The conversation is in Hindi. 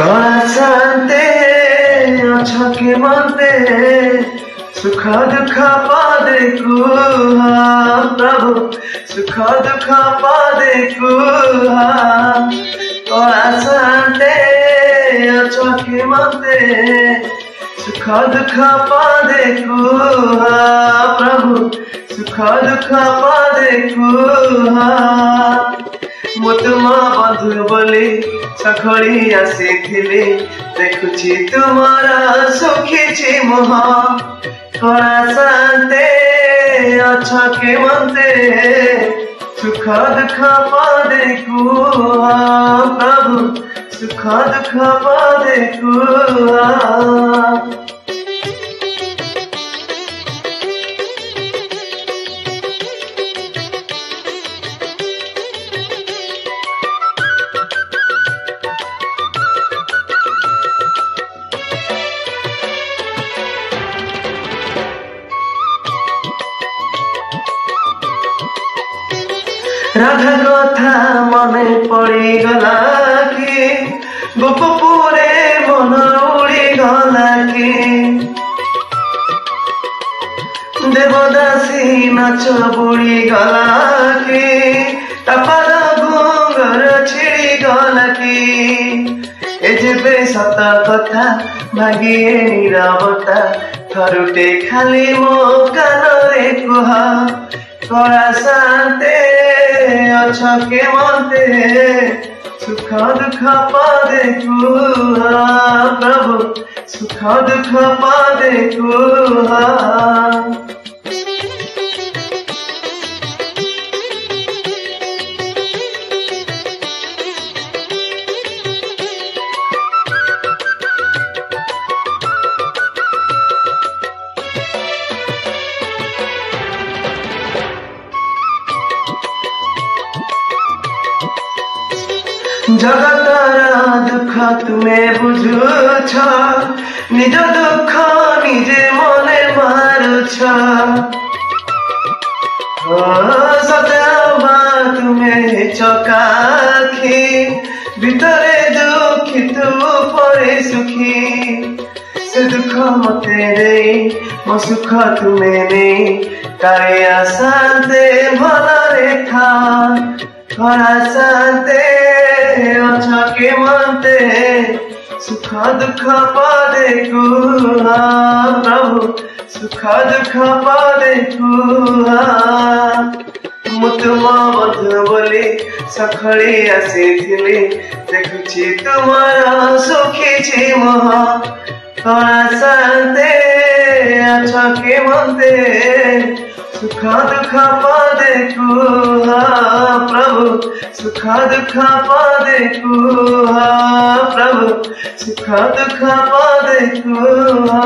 कला शांते अछके मते सुख दुख पादे कुहा प्रभु सुख दुख पादे कुहा कला शांते अछके मते सुख दुख पादे कुहा प्रभु सुख दुख पादे कुहा मु तुम बंधु बोली सखड़ी आसी देखुची तुम्हारा सुखी मुह कला शांते अछके मते सुख दुख पादे कुहा प्रभु सुख दुख पादे कुहा राधा कथा मने पड़ी गला कि गोपपुरे मन उड़ी गला कि देवदासी नाच बुड़ी गला कि तापार घुंगर छिड़ी गला कि एजेबे सत कथा भागिए नीरवता थरुटे खाली मो कानरे कुह कला शांते अछके मते सुख दुख पादे कुहा प्रभु सुख दुख पादे कुहा जगतर दुख तुम्हें बुझुछ निज दुख निजे मने मारुछ सतबा तुम्हें चकाखी भितरे दुखी तू परे सुखी से दुख मते दे मो सुख तुम्हें नहीं तारे शांते भल रेखा कला शांते अछके मते सुख दुख पादे कुहा प्रभु सुख दुख पादे कुहा मु तुम बंधु बोली सखड़ी आसी देखुची तुम्हारा सुखी मुह कला शांते अछके मते सुख दुख पादे कुहा प्रभु सुख दुख पादे कुहा प्रभु सुख दुख पादे कुहा।